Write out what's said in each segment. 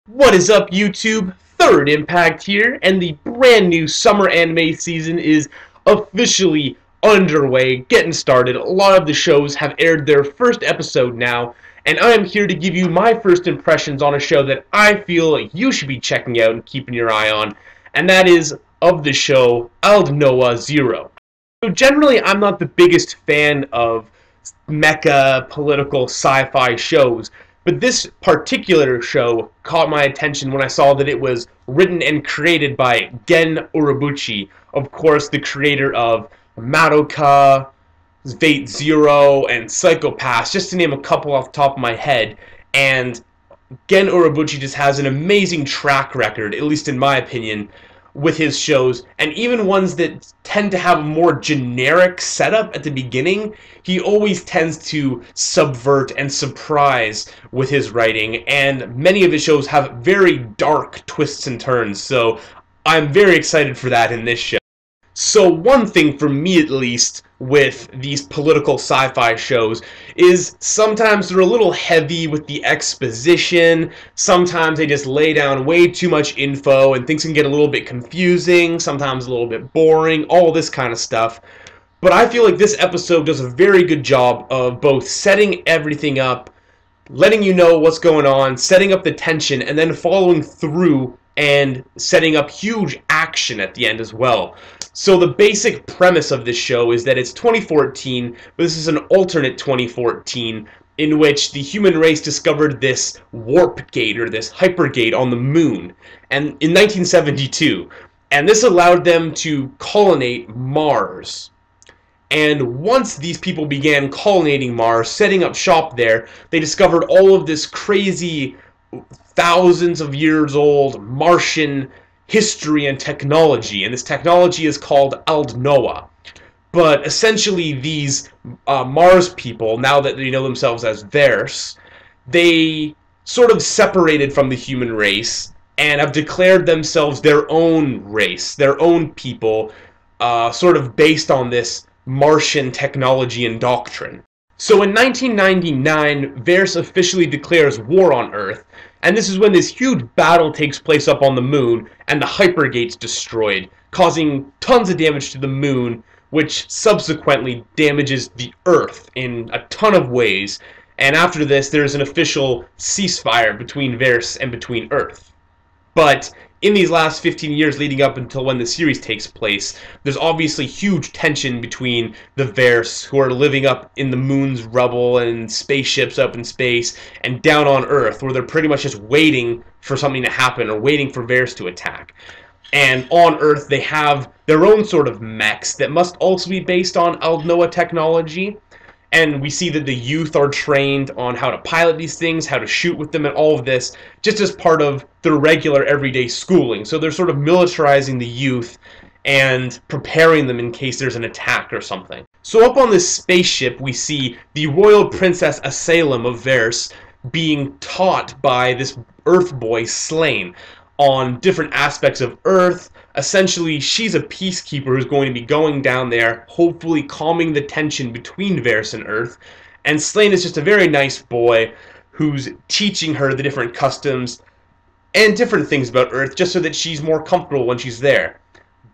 What is up, YouTube? Third Impact here, and the brand new summer anime season is officially underway, getting started. A lot of the shows have aired their first episode now, and I am here to give you my first impressions on a show that I feel like you should be checking out and keeping your eye on, and that is of the show Aldnoah Zero. So generally, I'm not the biggest fan of mecha political sci-fi shows, but this particular show caught my attention when I saw that it was written and created by Gen Urobuchi, of course the creator of Madoka, Fate Zero, and Psycho-Pass, just to name a couple off the top of my head. And Gen Urobuchi just has an amazing track record, at least in my opinion, with his shows, and even ones that tend to have a more generic setup at the beginning, he always tends to subvert and surprise with his writing, and many of his shows have very dark twists and turns, so I'm very excited for that in this show. So one thing for me at least with these political sci-fi shows is sometimes they're a little heavy with the exposition, sometimes they just lay down way too much info and things can get a little bit confusing, sometimes a little bit boring, all this kind of stuff. But I feel like this episode does a very good job of both setting everything up, letting you know what's going on, setting up the tension, and then following through and setting up huge action at the end as well. So the basic premise of this show is that it's 2014, but this is an alternate 2014 in which the human race discovered this warp gate or this hypergate on the moon and in 1972, and this allowed them to colonate Mars. And once these people began colonizing Mars, setting up shop there, they discovered all of this crazy thousands of years old Martian history and technology, and this technology is called Aldnoah. But essentially these Mars people, now that they know themselves as theirs, they sort of separated from the human race and have declared themselves their own race, their own people, sort of based on this Martian technology and doctrine. So in 1999, Verse officially declares war on Earth, and this is when this huge battle takes place up on the moon, and the hypergate's destroyed, causing tons of damage to the moon, which subsequently damages the Earth in a ton of ways, and after this there's an official ceasefire between Verse and between Earth. But in these last 15 years leading up until when the series takes place, there's obviously huge tension between the Verse, who are living up in the moon's rubble and spaceships up in space, and down on Earth, where they're pretty much just waiting for something to happen or waiting for Verse to attack. And on Earth, they have their own sort of mechs that must also be based on Aldnoah technology. And we see that the youth are trained on how to pilot these things, how to shoot with them, and all of this, just as part of their regular everyday schooling. So they're sort of militarizing the youth and preparing them in case there's an attack or something. So up on this spaceship, we see the Royal Princess Asylum of Verse being taught by this Earth boy, Slain, on different aspects of Earth. Essentially, she's a peacekeeper who's going to be going down there, hopefully calming the tension between Verse and Earth. And Slain is just a very nice boy who's teaching her the different customs and different things about Earth just so that she's more comfortable when she's there.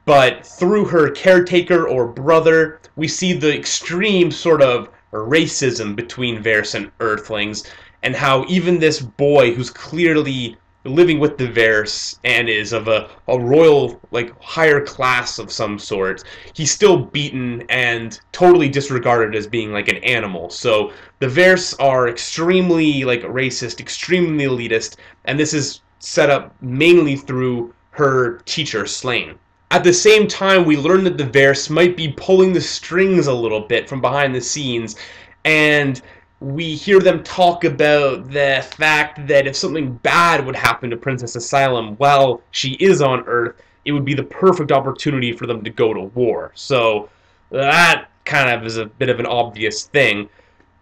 But through her caretaker or brother, we see the extreme sort of racism between Verse and Earthlings, and how even this boy who's clearly living with the Verse and is of a royal, like, higher class of some sort, he's still beaten and totally disregarded as being like an animal. So the Verse are extremely, like, racist, extremely elitist, and this is set up mainly through her teacher, Slain. At the same time, we learn that the Verse might be pulling the strings a little bit from behind the scenes, and we hear them talk about the fact that if something bad would happen to Princess Asylum while she is on Earth, it would be the perfect opportunity for them to go to war. So that kind of is a bit of an obvious thing.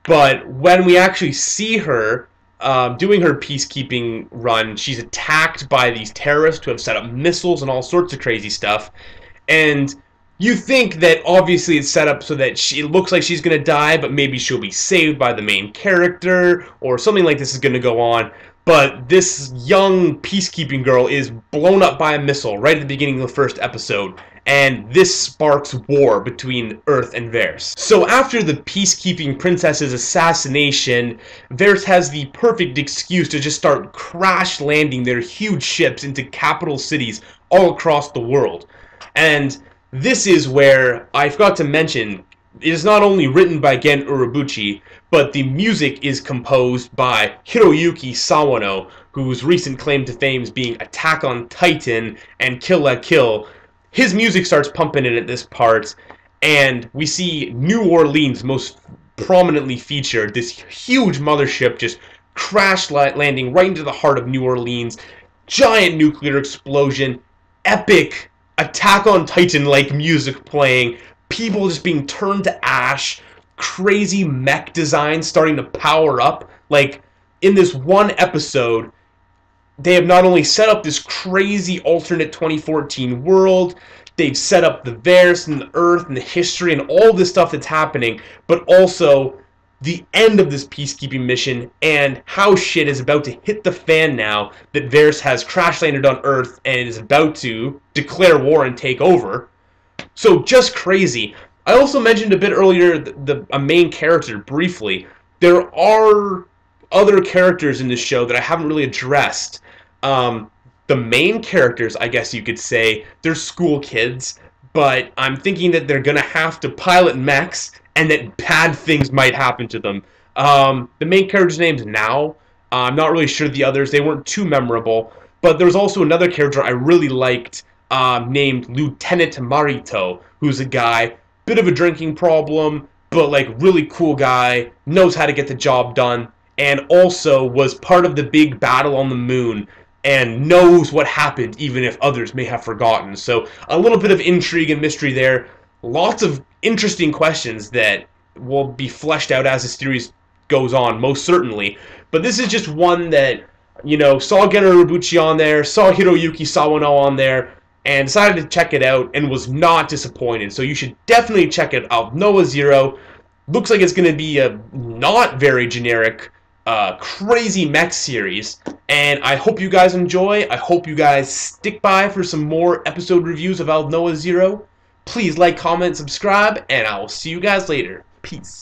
But when we actually see her doing her peacekeeping run, she's attacked by these terrorists who have set up missiles and all sorts of crazy stuff. And you think that obviously it's set up so that it looks like she's going to die, but maybe she'll be saved by the main character, or something like this is going to go on. But this young peacekeeping girl is blown up by a missile right at the beginning of the first episode, and this sparks war between Earth and Verse. So after the peacekeeping princess's assassination, Verse has the perfect excuse to just start crash landing their huge ships into capital cities all across the world. And this is where I forgot to mention, it is not only written by Gen Urobuchi, but the music is composed by Hiroyuki Sawano, whose recent claim to fame is being Attack on Titan and Kill la Kill. His music starts pumping in at this part, and we see New Orleans most prominently featured. This huge mothership just crash landing right into the heart of New Orleans. Giant nuclear explosion, epic Attack on Titan-like music playing, people just being turned to ash, crazy mech designs starting to power up. Like, in this one episode, they have not only set up this crazy alternate 2014 world, they've set up the Verse and the Earth and the history and all this stuff that's happening, but also the end of this peacekeeping mission and how shit is about to hit the fan now that Verse has crash landed on Earth and is about to declare war and take over. So just crazy. I also mentioned a bit earlier a main character briefly. There are other characters in this show that I haven't really addressed. The main characters, I guess you could say, they're school kids, but I'm thinking that they're gonna have to pilot mechs and that bad things might happen to them. The main character's name's Now. I'm not really sure the others. They weren't too memorable, but there was also another character I really liked named Lieutenant Marito, who's a guy, bit of a drinking problem, but like really cool guy, knows how to get the job done, and also was part of the big battle on the moon and knows what happened even if others may have forgotten. So a little bit of intrigue and mystery there. Lots of interesting questions that will be fleshed out as the series goes on, most certainly. But this is just one that, you know, saw Gen Urobuchi on there, saw Hiroyuki Sawano on there, and decided to check it out and was not disappointed. So you should definitely check it out. Aldnoah Zero looks like it's going to be a not very generic, crazy mech series. And I hope you guys enjoy. I hope you guys stick by for some more episode reviews of Aldnoah Zero. Please like, comment, subscribe, and I will see you guys later. Peace.